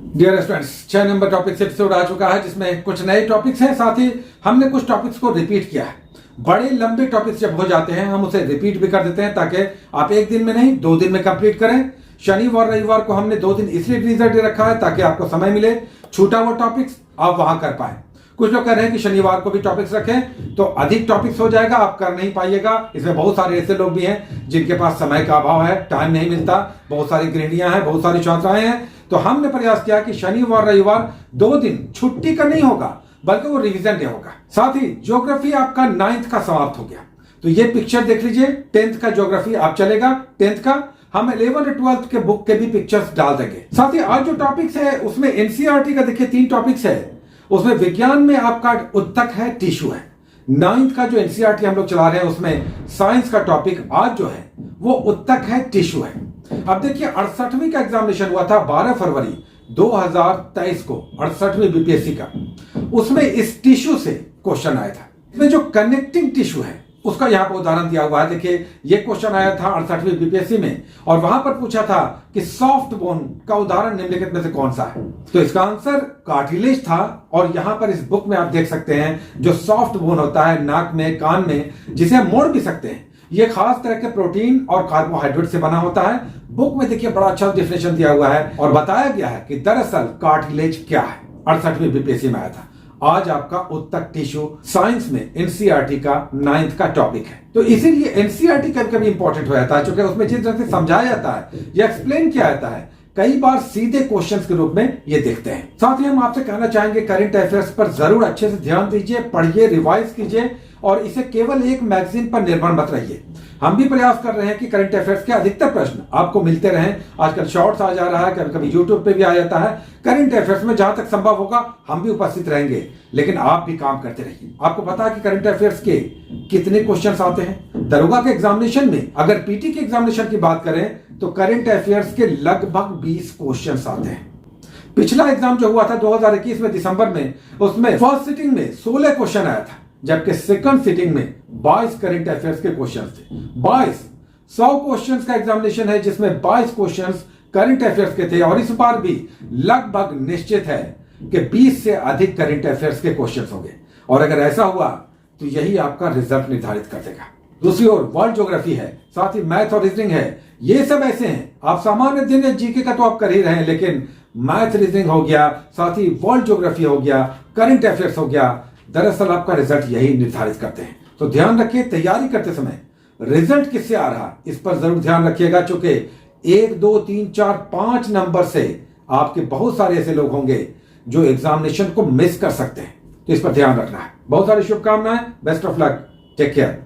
Dear students, 6 number topic से episode आ चुका है जिसमें कुछ नए टॉपिक्स हैं, साथ ही हमने कुछ टॉपिक्स को रिपीट किया है। बड़े लंबे टॉपिक्स जब हो जाते हैं हम उसे रिपीट भी कर देते हैं ताकि आप एक दिन में नहीं 2 दिन में कंप्लीट करें। शनिवार रविवार को हमने 2 दिन इसलिए रिजल्ट दे रखा है ताकि आपको समय मिले, छूटा हुआ टॉपिक्स आप वहां कर पाए। कुछ लोग कह रहे हैं कि शनिवार को भी टॉपिक्स रखें तो अधिक टॉपिक्स हो जाएगा, आप कर नहीं पाइएगा। इसमें बहुत सारे ऐसे लोग भी हैं जिनके पास समय का अभाव है, टाइम नहीं मिलता, बहुत सारी गृहिणियां हैं, बहुत सारी छात्राएं हैं। तो हमने प्रयास किया कि शनिवार रविवार 2 दिन छुट्टी का नहीं होगा बल्कि वो रिवीजन डे होगा। साथ ही ज्योग्राफी आपका 9th का समाप्त हो गया, तो ये पिक्चर देख लीजिए। 10th का ज्योग्राफी आप चलेगा, 10th का हम 11th और 12th के बुक के भी पिक्चर्स डाल देंगे। साथ ही आज जो टॉपिक्स है उसमें एनसीईआरटी का देखिए 3 टॉपिक्स है। उसमें विज्ञान में आपका उत्तक है, टिश्यू है। 9th का जो एनसीईआरटी हम लोग चला रहे हैं उसमें साइंस का टॉपिक आज जो है वो उत्तक है, टिश्यू है। अब देखिए 68वीं का एग्जामिनेशन हुआ था 12 फरवरी 2023 को, 68वीं बीपीएससी का। उसमें इस टिश्यू से क्वेश्चन आया था। इसमें जो कनेक्टिंग टिश्यू है उसका यहाँ पर उदाहरण दिया हुआ है। देखिए ये क्वेश्चन आया था 68वीं बीपीएससी में और वहां पर पूछा था कि सॉफ्ट बोन का उदाहरण निम्नलिखित में से कौन सा है। तो इसका आंसर कार्टिलेज था और यहां पर इस बुक में आप देख सकते हैं जो सॉफ्ट बोन होता है नाक में, कान में, जिसे हम मोड़ भी सकते हैं। ये खास तरह के प्रोटीन और कार्बोहाइड्रेट से बना होता है। बुक में देखिए बड़ा अच्छा डेफिनेशन दिया हुआ है और बताया गया है कि दरअसल कार्टिलेज क्या है। 68वीं बीपीएससी में आया था। आज आपका उत्तक टिश्यू साइंस में एनसीईआरटी का 9th का टॉपिक है। तो इसीलिए एनसीईआरटी कभी-कभी इंपॉर्टेंट हो जाता है क्योंकि उसमें जिस तरह से समझाया जाता है या एक्सप्लेन किया जाता है, कई बार सीधे क्वेश्चंस के रूप में ये देखते हैं। साथ ही हम आपसे कहना चाहेंगे करंट अफेयर्स पर जरूर अच्छे से ध्यान दीजिए, पढ़िए, रिवाइज कीजिए और इसे केवल एक मैगजीन पर निर्भर मत रहिए। हम भी प्रयास कर रहे हैं कि करंट अफेयर्स के अधिकतर प्रश्न आपको मिलते रहें। आजकल शॉर्ट्स आ जा रहा है, कभी कभी यूट्यूब पे भी आ जाता है। करंट अफेयर्स में जहां तक संभव होगा हम भी उपस्थित रहेंगे, लेकिन आप भी काम करते रहिए। आपको पता है कि करंट अफेयर्स के कितने क्वेश्चंस आते हैं? दरोगा के एग्जामिनेशन में, अगर पीटी के एग्जामिनेशन की बात करें तो करंट अफेयर्स के लगभग 20 क्वेश्चंस आते हैं। पिछला एग्जाम जो हुआ था 2021 में दिसंबर में, उसमें फर्स्ट सिटिंग में 16 क्वेश्चन आया था, जबकि सेकंड सिटिंग में 22 करंट अफेयर्स के क्वेश्चंस थे। 100 क्वेश्चंस का एग्जामिनेशन है जिसमें 22 क्वेश्चंस करंट अफेयर्स के थे और इस बार भी लगभग निश्चित है कि 20 से अधिक करंट अफेयर्स के क्वेश्चंस होंगे और अगर ऐसा हुआ तो यही आपका रिजल्ट निर्धारित कर देगा। दूसरी ओर वर्ल्ड ज्योग्राफी है, साथ ही मैथ और रीजनिंग है। ये सब ऐसे हैं, आप सामान्य दिन जीके का तो आप कर ही रहे हैं, लेकिन मैथ, रीजनिंग हो गया, साथ ही वर्ल्ड ज्योग्राफी हो गया, करंट अफेयर्स हो गया, दरअसल आपका रिजल्ट यही निर्धारित करते हैं। तो ध्यान रखिए, तैयारी करते समय रिजल्ट किससे आ रहा इस पर जरूर ध्यान रखिएगा, चूंकि 1, 2, 3, 4, 5 नंबर से आपके बहुत सारे ऐसे लोग होंगे जो एग्जामिनेशन को मिस कर सकते हैं। तो इस पर ध्यान रखना है। बहुत सारी शुभकामनाएं, best of luck, take care.